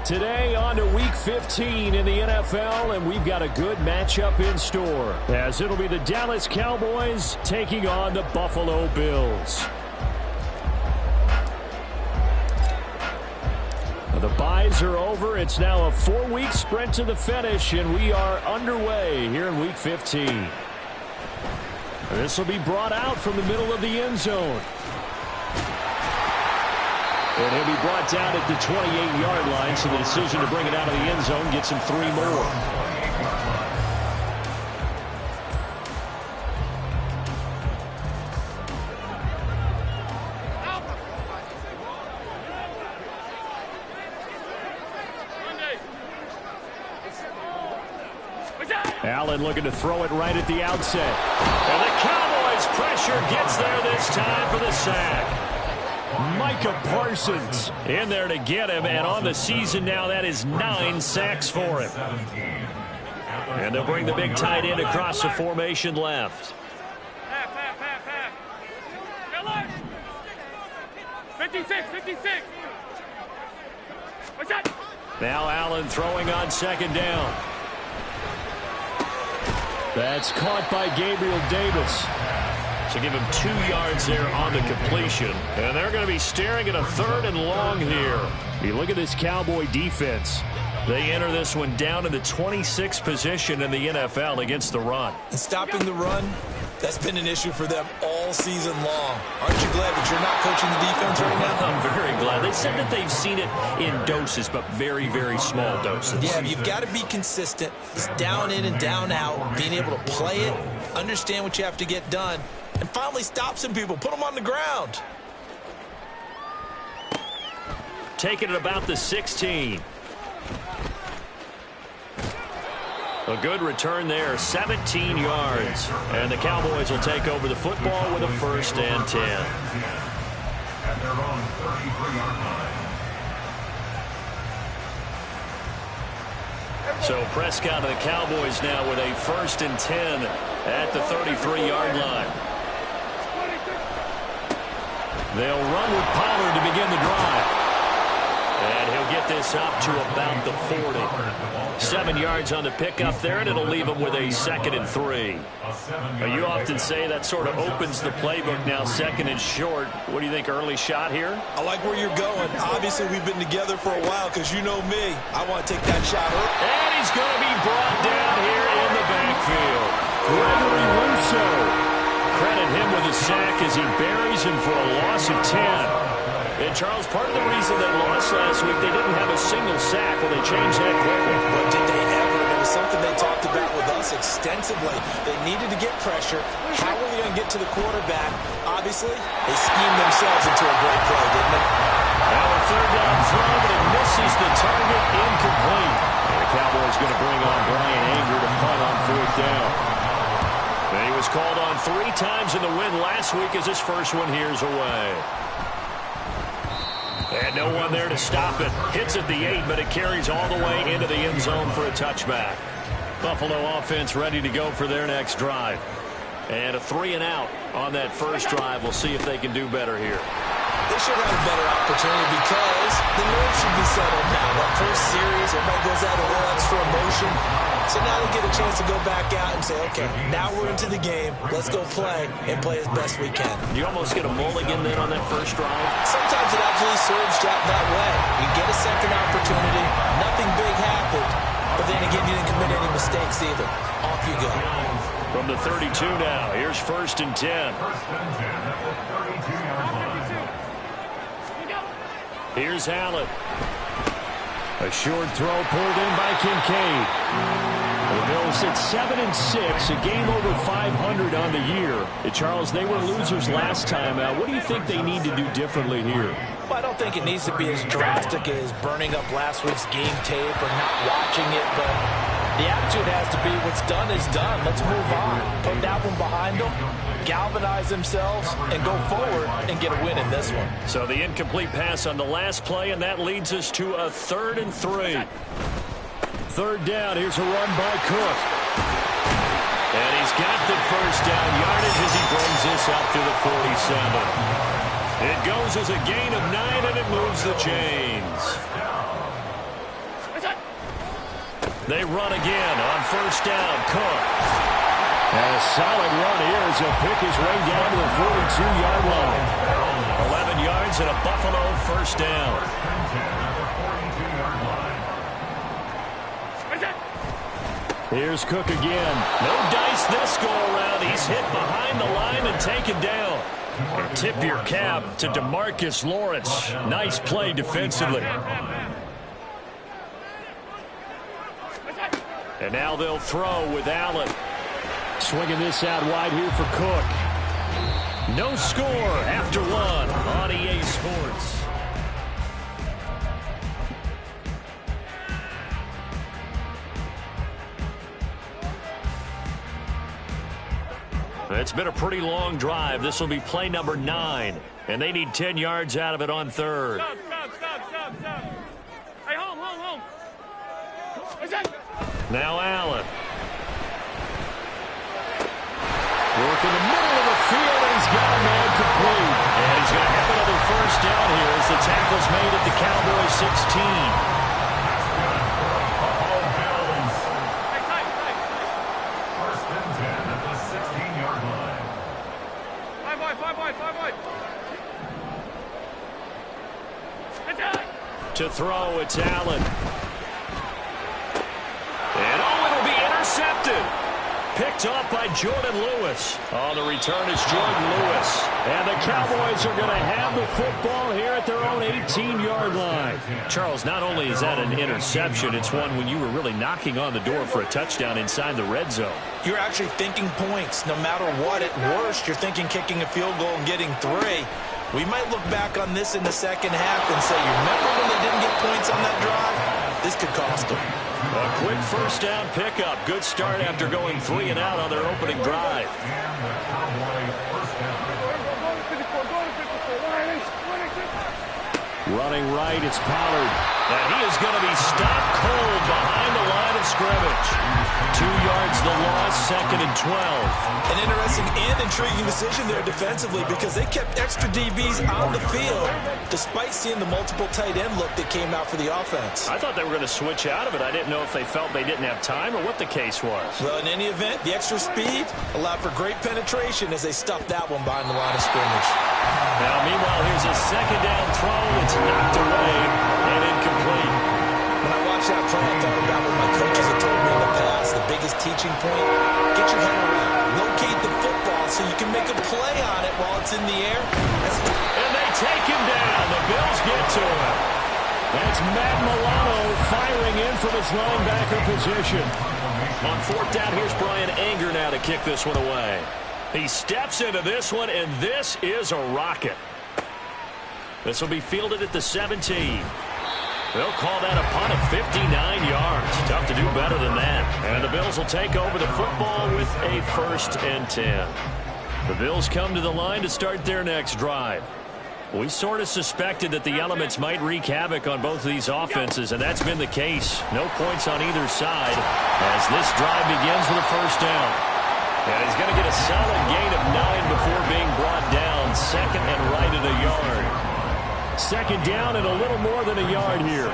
Today on to Week 15 in the NFL, and we've got a good matchup in store, as it'll be the Dallas Cowboys taking on the Buffalo Bills. The byes are over. It's now a 4-week sprint to the finish, and we are underway here in Week 15. This will be brought out from the middle of the end zone. And he'll be brought down at the 28-yard line, so the decision to bring it out of the end zone gets him 3 more. Allen looking to throw it right at the outset. And the Cowboys' pressure gets there this time for the sack. Micah Parsons in there to get him, and on the season now, that is 9 sacks for him. And they'll bring the big tight end across the formation left. 56. Now Allen throwing on second down. That's caught by Gabriel Davis. So give him 2 yards there on the completion. And they're going to be staring at a 3rd and long here. You look at this Cowboy defense. They enter this one down in the 26th position in the NFL against the run. And stopping the run, that's been an issue for them all season long. Aren't you glad that you're not coaching the defense right now? I'm very glad. They said that they've seen it in doses, but very, very small doses. Yeah, you've got to be consistent. It's down in and down out, being able to play it, understand what you have to get done, and finally stop some people, put them on the ground. Taking it about the 16. A good return there, 17 yards. And the Cowboys will take over the football with a 1st and 10. At their own 33-yard line. So Prescott and the Cowboys now with a 1st and 10 at the 33-yard line. They'll run with Pollard to begin the drive. And he'll get this up to about the 40. 7 yards on the pickup there, and it'll leave him with a 2nd and 3. You often say that sort of opens the playbook now, 2nd and short. What do you think, early shot here? I like where you're going. Obviously, we've been together for a while because you know me. I want to take that shot early. And he's going to be brought down here in the backfield. Gregory Rousseau. Credit him with a sack as he buries him for a loss of 10. And, Charles, part of the reason they lost last week, they didn't have a single sack. Well, they changed that quickly. But did they ever? It was something they talked about with us extensively. They needed to get pressure. How were they going to get to the quarterback? Obviously, they schemed themselves into a great play, didn't they? Now a 3rd down throw, but it misses the target, incomplete. And the Cowboys going to bring on Brian Anger to punt on 4th down. And he was called on 3 times in the win last week as his first one here's away. And no one there to stop it. Hits at the 8, but it carries all the way into the end zone for a touchback. Buffalo offense ready to go for their next drive. And a 3 and out on that first drive. We'll see if they can do better here. They should have a better opportunity because the nerves should be settled now. That first series, everybody goes out a little extra emotion. So now they get a chance to go back out and say, okay, now we're into the game. Let's go play and play as best we can. You almost get a mulligan then on that first drive? Sometimes it absolutely serves that way. You get a second opportunity. Nothing big happened. But then again, you didn't commit any mistakes either. Off you go. From the 32 now, here's 1st and 10. 1st and 10 at the 32-yard line. Here's Allen. A short throw pulled in by Kincaid. The Bills at 7-6, a game over 500 on the year. Charles, they were losers last time. What do you think they need to do differently here? Well, I don't think it needs to be as drastic as burning up last week's game tape or not watching it, but the attitude has to be what's done is done. Let's move on. Put that one behind them, galvanize themselves, and go forward and get a win in this one. So the incomplete pass on the last play, and that leads us to a 3rd and 3. 3rd down. Here's a run by Cook. And he's got the first down yardage as he brings this up to the 47. It goes as a gain of 9, and it moves the chains. They run again on first down. Cook. And a solid run here as he'll pick his way down to the 42-yard line. 11 yards and a Buffalo first down. Here's Cook again. No dice this go-around. He's hit behind the line and taken down. And tip your cap to DeMarcus Lawrence. Nice play defensively. And now they'll throw with Allen. Swinging this out wide here for Cook. No score after one on EA Sports. It's been a pretty long drive. This will be play number 9. And they need 10 yards out of it on third. Stop. Hey, home. Now Allen. Work in the middle of the field, and he's got a man complete. And he's going to have another first down here as the tackle's made at the Cowboys 16. To throw, it's Allen. And it'll be intercepted. Picked off by Jordan Lewis. On the return is Jordan Lewis. And the Cowboys are going to have the football here at their own 18-yard line. Charles, not only is that an interception, it's one when you were really knocking on the door for a touchdown inside the red zone. You're actually thinking points. No matter what, at worst, you're thinking kicking a field goal and getting 3. We might look back on this in the second half and say, you remember when they didn't get points on that drive? This could cost them. A quick first down pickup. Good start after going 3 and out on their opening drive. Running right, it's Pollard. And he is going to be stopped cold behind the line of scrimmage. 2 yards the loss, 2nd and 12. An interesting and intriguing decision there defensively because they kept extra DBs on the field despite seeing the multiple tight end look that came out for the offense. I thought they were going to switch out of it. I didn't know if they felt they didn't have time or what the case was. Well, in any event, the extra speed allowed for great penetration as they stuffed that one behind the line of scrimmage. Now, meanwhile, here's a second down throw. It's knocked away and incomplete. When I watched that play, I thought about what my coaches had told me in the past. The biggest teaching point, get your head around. Locate the football so you can make a play on it while it's in the air. And they take him down. The Bills get to him. That's Matt Milano firing in from his linebacker position. On 4th down, here's Brian Anger now to kick this one away. He steps into this one, and this is a rocket. This will be fielded at the 17. They'll call that a punt of 59 yards. Tough to do better than that. And the Bills will take over the football with a 1st and 10. The Bills come to the line to start their next drive. We sort of suspected that the elements might wreak havoc on both of these offenses, and that's been the case. No points on either side as this drive begins with a first down. And he's going to get a solid gain of 9 before being brought down. 2nd and right at a yard. 2nd down and a little more than a yard here.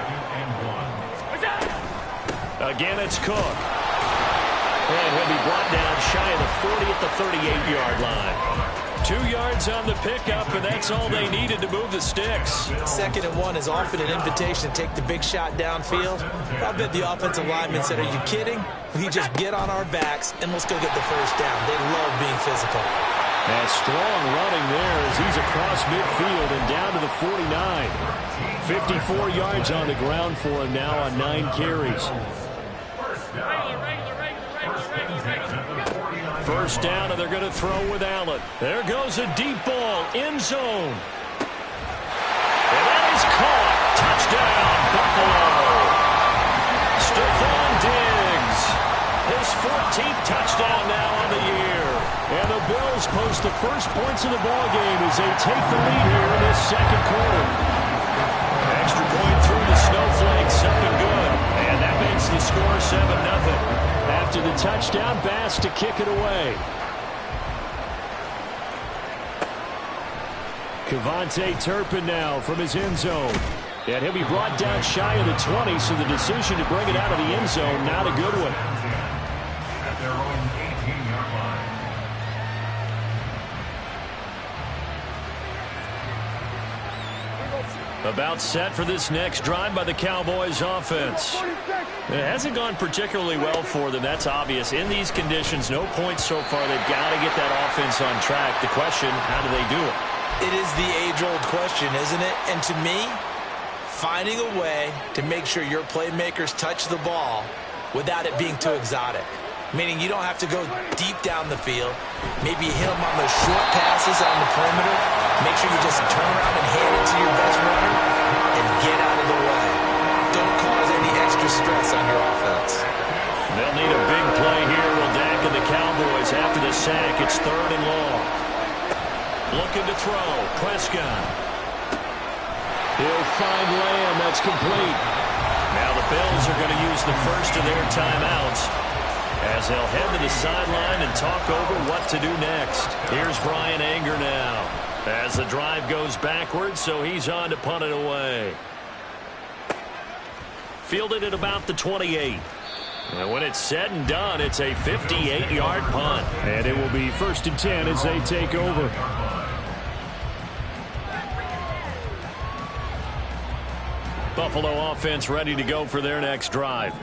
Again, it's Cook. And he'll be brought down shy of the 40 at the 38-yard line. 2 yards on the pickup, and that's all they needed to move the sticks. 2nd and 1 is often an invitation to take the big shot downfield. I bet the offensive lineman said, are you kidding? We just get on our backs, and let's go get the first down. They love being physical. And strong running there as he's across midfield and down to the 49. 54 yards on the ground for him now on 9 carries. First down, and they're going to throw with Allen. There goes a deep ball, end zone. And that is caught. Touchdown, Buffalo. Stephon Diggs. His 14th touchdown now on the year. And the Bills post the first points of the ballgame as they take the lead here in this 2nd quarter. Extra point through the snowflakes, up and good. And that makes the score 7-0. After the touchdown, Bass to kick it away. Kevontae Turpin now from his end zone. And he'll be brought down shy of the 20, so the decision to bring it out of the end zone, not a good one. At their own 18-yard line. About set for this next drive by the Cowboys offense. It hasn't gone particularly well for them. That's obvious. In these conditions, no points so far. They've got to get that offense on track. The question, how do they do it? It is the age-old question, isn't it? And to me, finding a way to make sure your playmakers touch the ball without it being too exotic. Meaning you don't have to go deep down the field. Maybe you hit them on those short passes on the perimeter. Make sure you just turn around and hand it to your best runner and get out of the way. Don't cause any extra stress on your offense. They'll need a big play here. Will Dak and the Cowboys after the sack. It's 3rd and long. Looking to throw. Prescott. He'll find Lamb. That's complete. Now the Bills are going to use the first of their timeouts as they'll head to the sideline and talk over what to do next. Here's Brian Anger now as the drive goes backwards, so he's on to punt it away. Fielded at about the 28. And when it's said and done, it's a 58-yard punt. And it will be 1st and 10 as they take over. Buffalo offense ready to go for their next drive.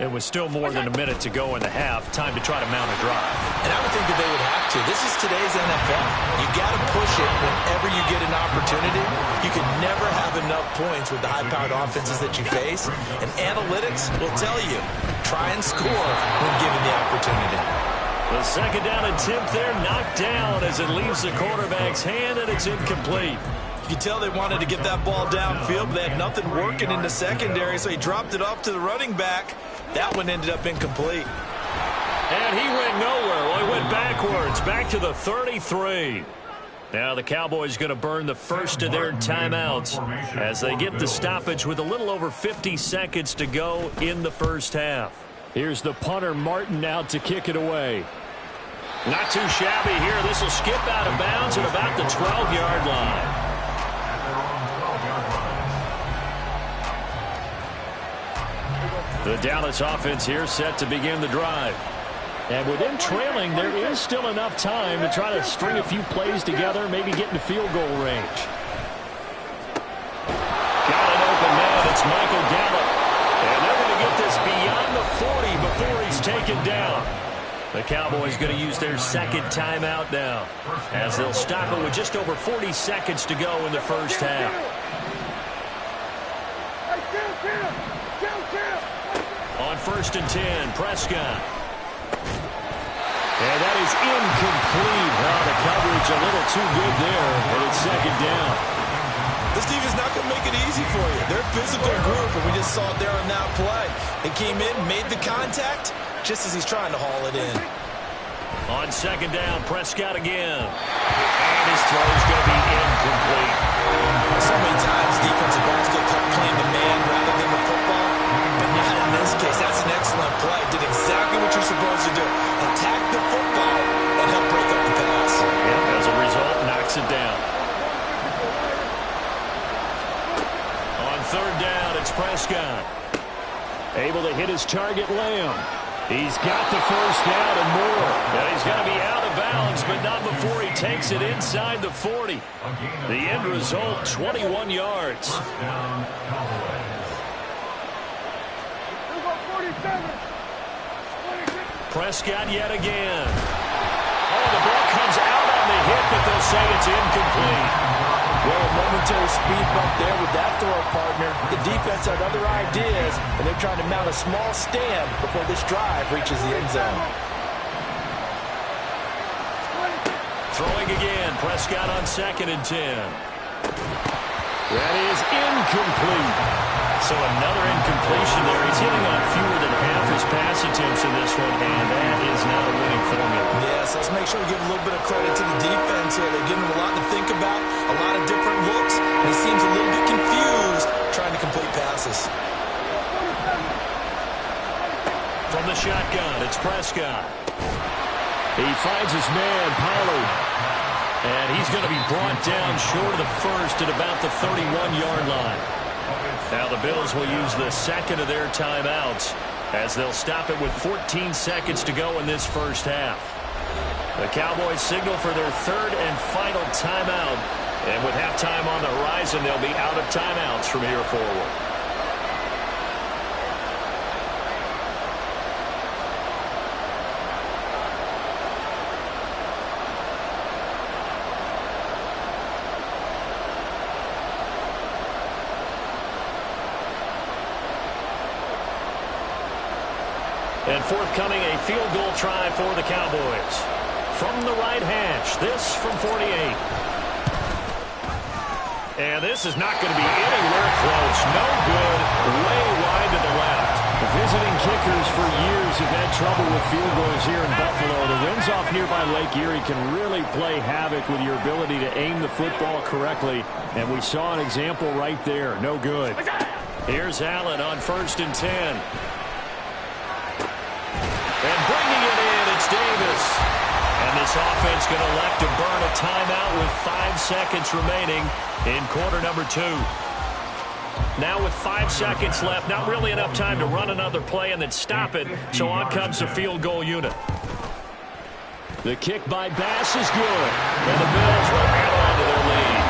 It was still more than a minute to go in the half. Time to try to mount a drive. And I would think that they would have to. This is today's NFL. You got to push it whenever you get an opportunity. You can never have enough points with the high-powered offenses that you face. And analytics will tell you, try and score when given the opportunity. The 2nd down attempt there knocked down as it leaves the quarterback's hand, and it's incomplete. You could tell they wanted to get that ball downfield, but they had nothing working in the secondary, so he dropped it off to the running back. That one ended up incomplete. And he went nowhere. Well, he went backwards, back to the 33. Now the Cowboys going to burn the first of their timeouts as they get the stoppage with a little over 50 seconds to go in the first half. Here's the punter, Martin, out to kick it away. Not too shabby here. This will skip out of bounds at about the 12-yard line. The Dallas offense here set to begin the drive. And with them trailing, there is still enough time to try to string a few plays together, maybe get into field goal range. Got an open man. It's Michael Gallup. And they're going to get this beyond the 40 before he's taken down. The Cowboys going to use their 2nd timeout now as they'll stop it with just over 40 seconds to go in the first half. On 1st and 10, Prescott. And that is incomplete. Well, the coverage a little too good there, and it's 2nd down. This defense is not going to make it easy for you. They're a physical group, and we just saw it there on that play. They came in, made the contact, just as he's trying to haul it in. On 2nd down, Prescott again. And his throw is going to be incomplete. So many times defensive backs get caught playing the man rather than the football. But not in this case. That's an excellent play. Did exactly what you're supposed to do. Attack the football and help break up the pass. Yep, as a result, knocks it down. On 3rd down, it's Prescott. Able to hit his target, Lamb. He's got the first down and more. And he's going to be out of bounds, but not before he takes it inside the 40. The end result, 21 yards. Prescott yet again. Oh, the ball comes out on the hit, but they'll say it's incomplete. Well, a momentary speed bump there with that throw partner. The defense had other ideas, and they're trying to mount a small stand before this drive reaches the end zone. Throwing again, Prescott on 2nd and 10. That is incomplete. So another incompletion there. He's hitting on fewer than half his pass attempts in this one, and that is not a winning formula. Yes, let's make sure we give a little bit of credit to the defense here. They're giving him a lot to think about, a lot of different looks, and he seems a little bit confused trying to complete passes. From the shotgun, it's Prescott. He finds his man, Pollard. And he's going to be brought down short of the first at about the 31-yard line. Now the Bills will use the second of their timeouts as they'll stop it with 14 seconds to go in this first half. The Cowboys signal for their third and final timeout. And with halftime on the horizon, they'll be out of timeouts from here forward. And forthcoming, a field goal try for the Cowboys. From the right hash, this from 48. And this is not going to be anywhere close. No good. Way wide to the left. The visiting kickers for years have had trouble with field goals here in Buffalo. The winds off nearby Lake Erie can really play havoc with your ability to aim the football correctly. And we saw an example right there. No good. Here's Allen on 1st and 10. And bringing it in, it's Davis. And this offense going to elect to burn a timeout with 5 seconds remaining in quarter number 2. Now with 5 seconds left, not really enough time to run another play and then stop it, so on comes the field goal unit. The kick by Bass is good, and the Bills will add on to their lead.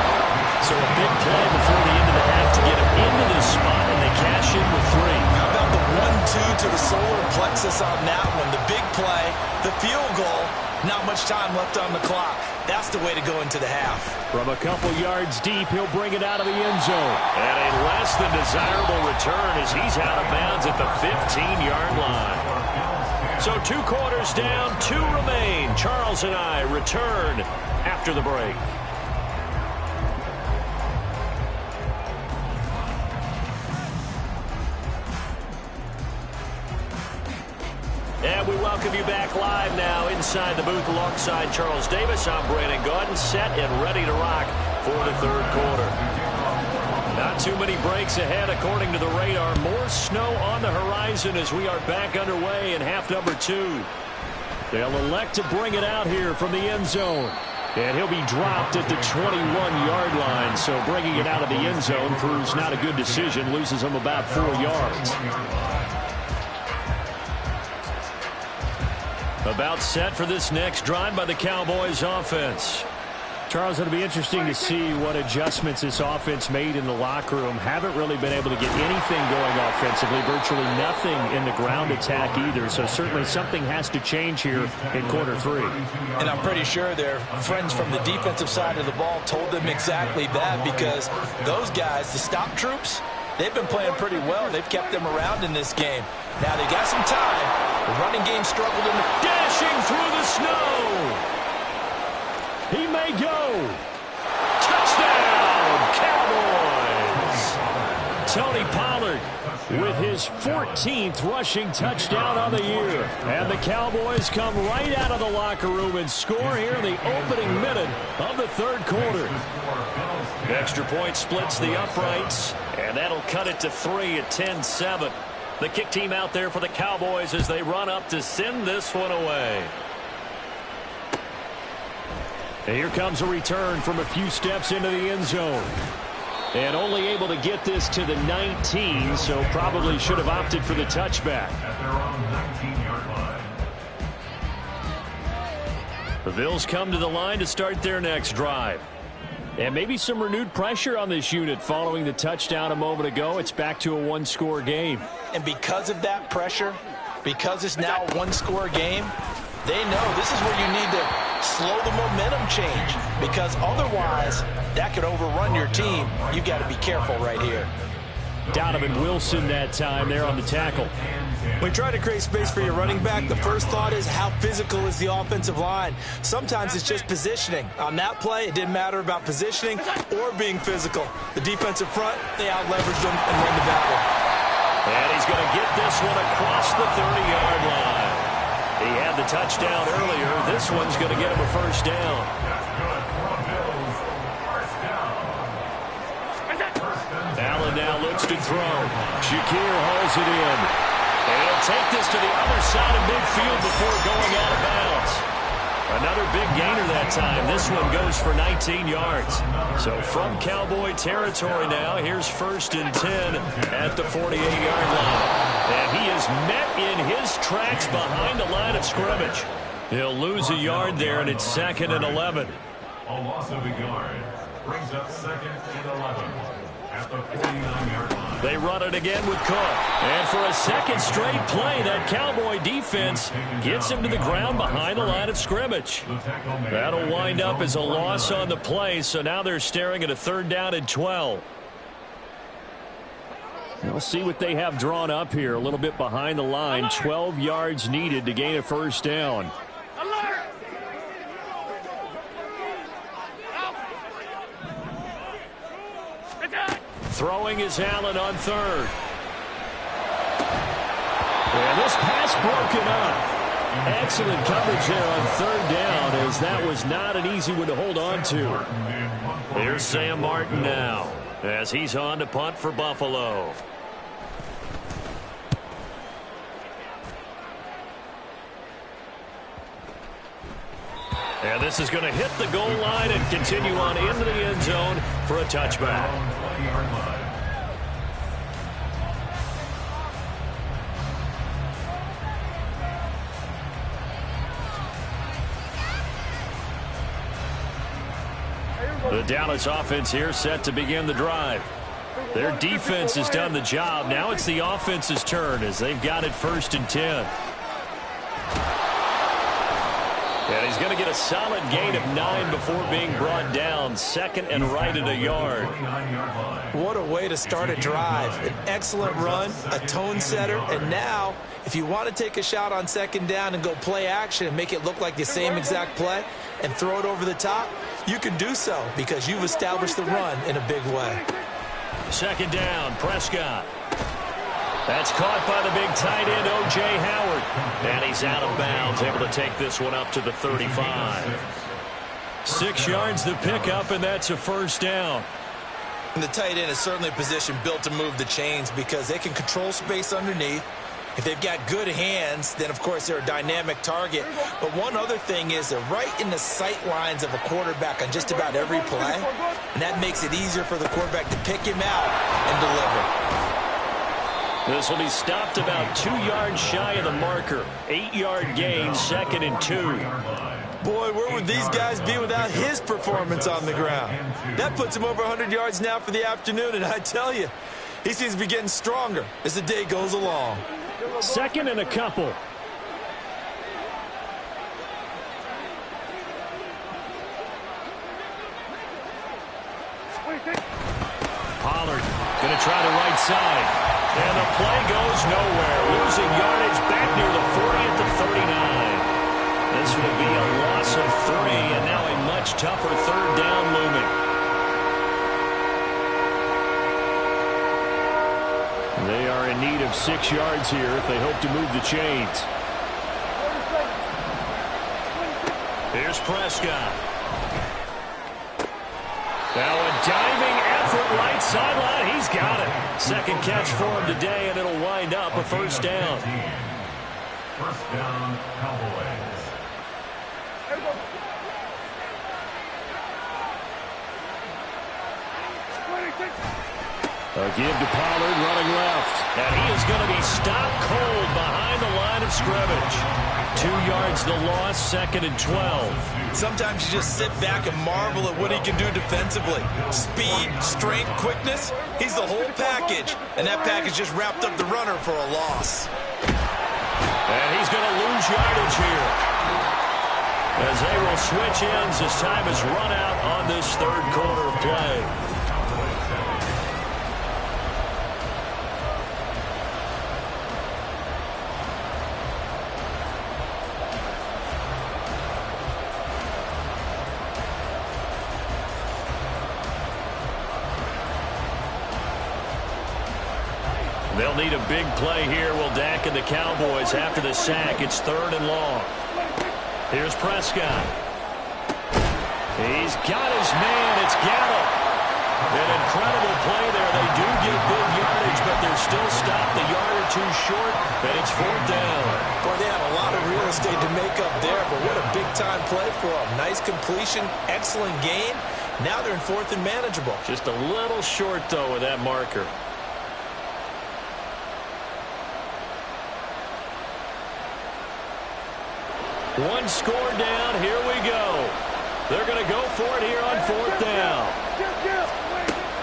So a big play before the end of the half to get them into this spot, and they cash in with 3. How about the 1-2 to the solar plexus on that one? The big play, the field goal, not much time left on the clock. That's the way to go into the half. From a couple yards deep, he'll bring it out of the end zone. And a less than desirable return as he's out of bounds at the 15-yard line. So 2 quarters down, 2 remain. Charles and I return after the break. And we welcome you back live now inside the booth alongside Charles Davis. I'm Brandon Gaudin, set and ready to rock for the third quarter. Not too many breaks ahead according to the radar. More snow on the horizon as we are back underway in half number 2. They'll elect to bring it out here from the end zone. And he'll be dropped at the 21-yard line. So bringing it out of the end zone proves not a good decision. Loses him about 4 yards. About set for this next drive by the Cowboys offense. Charles, it'll be interesting to see what adjustments this offense made in the locker room. Haven't really been able to get anything going offensively. Virtually nothing in the ground attack either. So certainly something has to change here in quarter 3. And I'm pretty sure their friends from the defensive side of the ball told them exactly that, because those guys, the stop troops, they've been playing pretty well. They've kept them around in this game. Now they got some time. The running game struggled in the... Dashing through the snow. He may go. Touchdown, Cowboys. Tony Pollard with his 14th rushing touchdown on the year. And the Cowboys come right out of the locker room and score here in the opening minute of the third quarter. Extra point splits the uprights, and that'll cut it to 3 at 10-7. The kick team out there for the Cowboys as they run up to send this one away. And here comes a return from a few steps into the end zone. And only able to get this to the 19, so probably should have opted for the touchback. At their own 19-yard line. The Bills come to the line to start their next drive. And maybe some renewed pressure on this unit following the touchdown a moment ago. It's back to a 1-score game. And because of that pressure, because it's now a 1-score game, they know this is where you need to slow the momentum change, because otherwise that could overrun your team. You've got to be careful right here. Donovan Wilson that time there on the tackle. When you try to create space for your running back, the first thought is how physical is the offensive line. Sometimes it's just positioning. On that play, it didn't matter about positioning or being physical. The defensive front, they out-leveraged them and won the battle. And he's going to get this one across the 30-yard line. He had the touchdown earlier. This one's going to get him a first down. Allen now looks to throw. Shakir hauls it in. And he'll take this to the other side of midfield before going out of bounds. Another big gainer that time. This one goes for 19 yards. So from Cowboy territory now, here's 1st and 10 at the 48-yard line. And he is met in his tracks behind the line of scrimmage. He'll lose a yard there, and it's 2nd and 11. A loss of a yard brings up 2nd and 11 at the 49-yard line. They run it again with Cook. And for a second straight play, that Cowboy defense gets him to the ground behind the line of scrimmage. That'll wind up as a loss on the play, so now they're staring at a 3rd down and 12. We'll see what they have drawn up here. A little bit behind the line. 12 yards needed to gain a 1st down. Throwing is Allen on 3rd. And this pass broken up. Excellent coverage there on 3rd down, as that was not an easy one to hold on to. Here's Sam Martin now, as he's on to punt for Buffalo. And this is going to hit the goal line and continue on into the end zone for a touchback. The Dallas offense here set to begin the drive. Their defense has done the job. Now it's the offense's turn as they've got it 1st and 10. And he's going to get a solid gain of 9 before being brought down. 2nd and right at a yard. What a way to start a drive. An excellent run, a tone setter, and now if you want to take a shot on 2nd down and go play action and make it look like the same exact play and throw it over the top, you can do so because you've established the run in a big way. 2nd down, Prescott. That's caught by the big tight end, O.J. Howard. And he's out of bounds, able to take this one up to the 35. 6 yards the pickup, and that's a 1st down. And the tight end is certainly a position built to move the chains because they can control space underneath. If they've got good hands, then, of course, they're a dynamic target. But one other thing is they're right in the sight lines of a quarterback on just about every play. And that makes it easier for the quarterback to pick him out and deliver. This will be stopped about 2 yards shy of the marker. 8-yard gain, 2nd and 2. Boy, where would these guys be without his performance on the ground? That puts him over 100 yards now for the afternoon, and I tell you, he seems to be getting stronger as the day goes along. 2nd and a couple. Pollard going to try the right side. And the play goes nowhere. Losing yardage back near the 40 at the 39. This will be a loss of 3, and now a much tougher 3rd down looming. They are in need of 6 yards here if they hope to move the chains. Here's Prescott. Now a diving effort right sideline. He's got it. 2nd catch for him today, and it'll wind up a 1st down. 1st down, Cowboys. A give to Pollard running left. And he is going to be stopped cold behind the line of scrimmage. 2 yards the loss, 2nd and 12. Sometimes you just sit back and marvel at what he can do defensively. Speed, strength, quickness, he's the whole package. And that package just wrapped up the runner for a loss. And he's going to lose yardage here, as they will switch ends as time is run out on this 3rd quarter of play. They'll need a big play here. Will Dak and the Cowboys after the sack. It's 3rd and long. Here's Prescott. He's got his man. It's Gallup. An incredible play there. They do get big yardage, but they're still stopped a yard or two short, and it's 4th down. Boy, they have a lot of real estate to make up there, but what a big-time play for them. Nice completion, excellent gain. Now they're in 4th and manageable. Just a little short, though, with that marker. One score down. Here we go. They're going to go for it here on 4th down.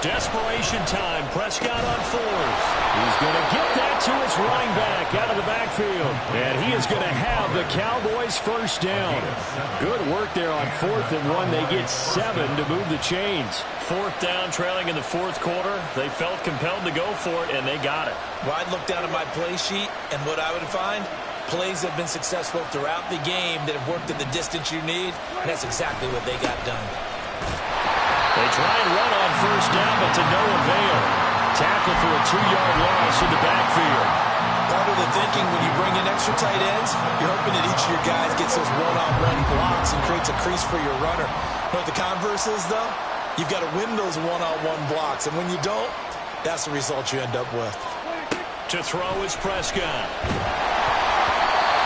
Desperation time. Prescott on 4th. He's going to get that to his running back out of the backfield. And he is going to have the Cowboys first down. Good work there on 4th and 1. They get 7 to move the chains. 4th down, trailing in the 4th quarter. They felt compelled to go for it, and they got it. Well, I'd look down at my play sheet, and what I would find, plays have been successful throughout the game that have worked at the distance you need, and that's exactly what they got done. They try and run on 1st down, but to no avail. Tackle for a 2-yard loss in the backfield. Part of the thinking when you bring in extra tight ends, you're hoping that each of your guys gets those one-on-one blocks and creates a crease for your runner. You know what the converse is, though? You've got to win those one-on-one blocks, and when you don't, that's the result you end up with. To throw is Prescott.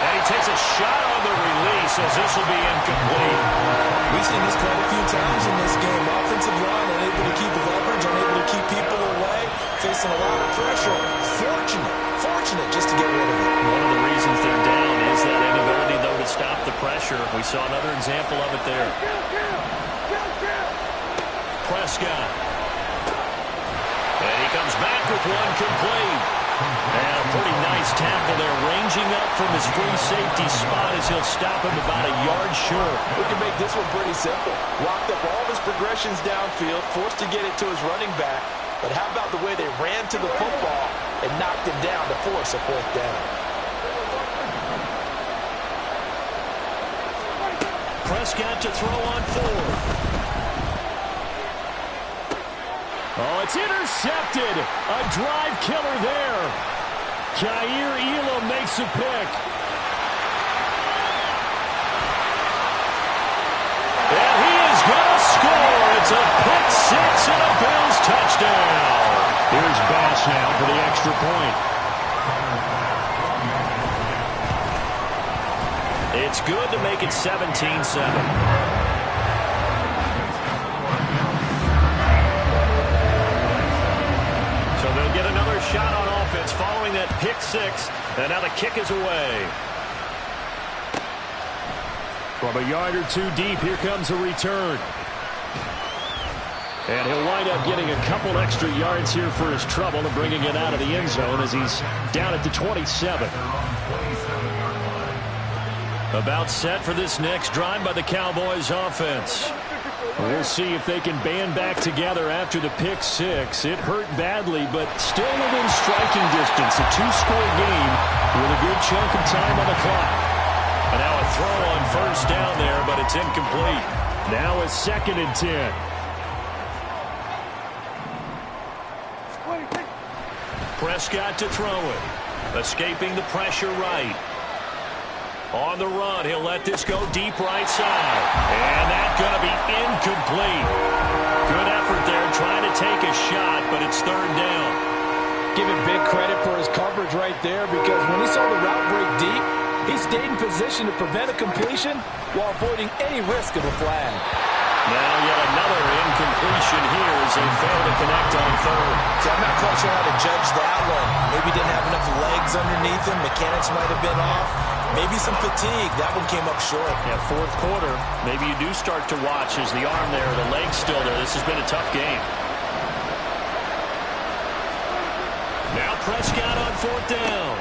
And he takes a shot on the release as this will be incomplete. We've seen this quite a few times in this game. Offensive line unable to keep leverage, unable to keep people away, facing a lot of pressure. Fortunate just to get rid of it. One of the reasons they're down is that inability, though, to stop the pressure. We saw another example of it there. Prescott. And he comes back with one complete. And a pretty nice tackle there, ranging up from his free safety spot as he'll stop him about a yard short. We can make this one pretty simple. Locked up all of his progressions downfield, forced to get it to his running back. But how about the way they ran to the football and knocked him down to force a 4th down? Prescott to throw on 4th. Oh, it's intercepted. A drive killer there. Jair Elam makes a pick. And he is going to score. It's a pick 6 and a Bills touchdown. Here's Bass now for the extra point. It's good to make it 17-7. So they'll get another shot on offense following that pick 6. And now the kick is away. From a yard or 2 deep, here comes a return. And he'll wind up getting a couple extra yards here for his trouble and bringing it out of the end zone as he's down at the 27. About set for this next drive by the Cowboys offense. We'll see if they can band back together after the pick 6. It hurt badly, but still within striking distance. A 2-score game with a good chunk of time on the clock. And now a throw on 1st down there, but it's incomplete. Now a 2nd and 10. Prescott to throw it. Escaping the pressure right. On the run, he'll let this go deep right side. And that's going to be incomplete. Good effort there trying to take a shot, but it's 3rd down. Give him big credit for his coverage right there, because when he saw the route break deep, he stayed in position to prevent a completion while avoiding any risk of a flag. Now yet another incompletion here as they fail to connect on 3rd. So I'm not quite sure how to judge that one. Maybe didn't have enough legs underneath him. Mechanics might have been off. Maybe some fatigue. That one came up short. Yeah, 4th quarter. Maybe you do start to watch as the arm there, the leg's still there. This has been a tough game. Now Prescott on 4th down.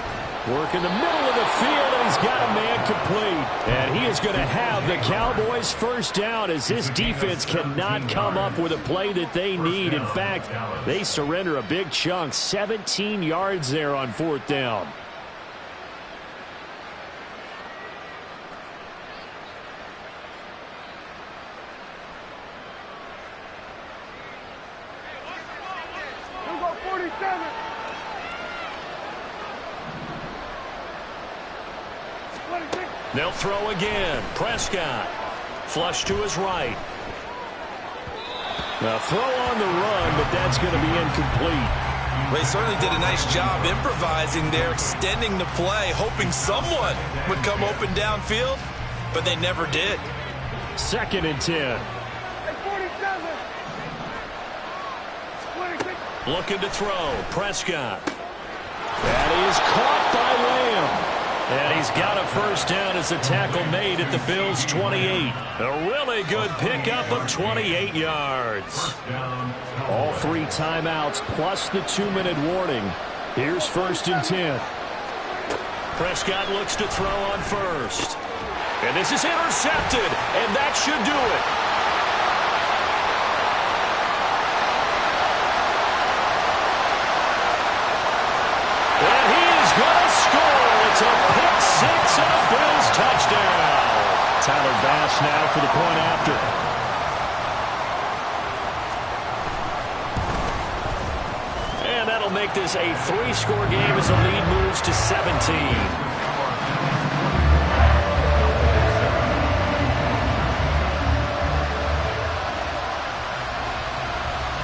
Work in the middle of the field, and he's got a man complete. And he is going to have the Cowboys first down as this defense cannot come up with a play that they need. In fact, they surrender a big chunk, 17 yards there on 4th down. They'll throw again. Prescott. Flush to his right. Now throw on the run, but that's going to be incomplete. They certainly did a nice job improvising there, extending the play, hoping someone would come open downfield, but they never did. 2nd and 10. Looking to throw. Prescott. And he is caught by Lamb. And he's got a first down as a tackle made at the Bills' 28. A really good pickup of 28 yards. All 3 timeouts plus the 2-minute warning. Here's 1st and 10. Prescott looks to throw on first. And this is intercepted, and that should do it. And he is going to score. It's a pick 6 and a Bills touchdown. Tyler Bass now for the point after. And that'll make this a 3-score game as the lead moves to 17.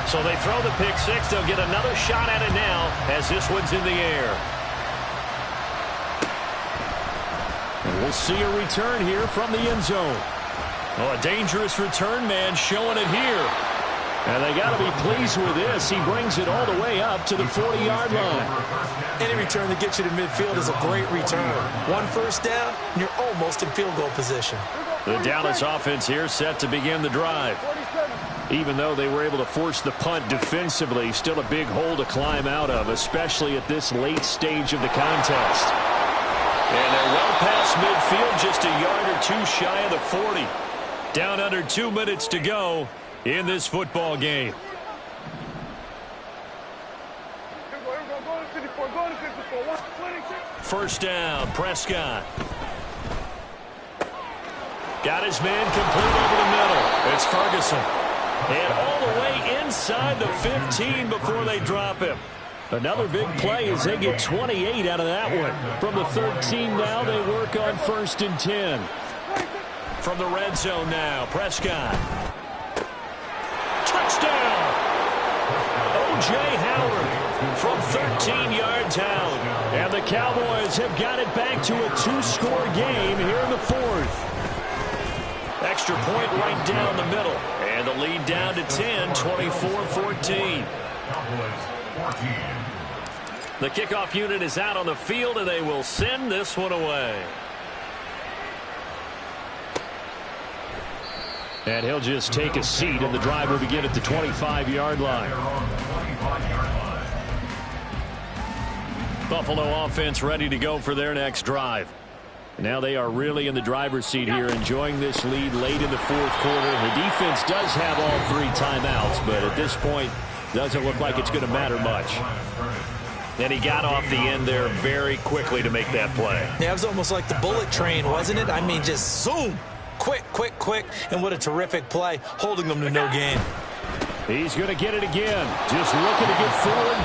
So they throw the pick 6. They'll get another shot at it now as this one's in the air. And we'll see a return here from the end zone. Oh, a dangerous return man showing it here. And they got to be pleased with this. He brings it all the way up to the 40-yard line. Any return that gets you to midfield is a great return. 1 first down, and you're almost in field goal position. The Dallas offense here set to begin the drive. Even though they were able to force the punt defensively, still a big hole to climb out of, especially at this late stage of the contest. And they're well past midfield, just a yard or 2 shy of the 40. Down under 2 minutes to go in this football game. First down, Prescott. Got his man complete over the middle. It's Ferguson. And all the way inside the 15 before they drop him. Another big play as they get 28 out of that one. From the 13 now, they work on 1st and 10. From the red zone now, Prescott. Touchdown! O.J. Howard from 13 yards out. And the Cowboys have got it back to a 2-score game here in the 4th. Extra point right down the middle. And the lead down to 10, 24-14. The kickoff unit is out on the field, and they will send this one away. And he'll just take a seat, and the drive will begin at the 25-yard line. Buffalo offense ready to go for their next drive. Now they are really in the driver's seat here, enjoying this lead late in the 4th quarter. The defense does have all 3 timeouts, but at this point, doesn't look like it's going to matter much. And he got off the end there very quickly to make that play. Yeah, it was almost like the bullet train, wasn't it? I mean, just zoom. Quick, quick, quick. And what a terrific play, holding them to no gain. He's going to get it again. Just looking to get forward.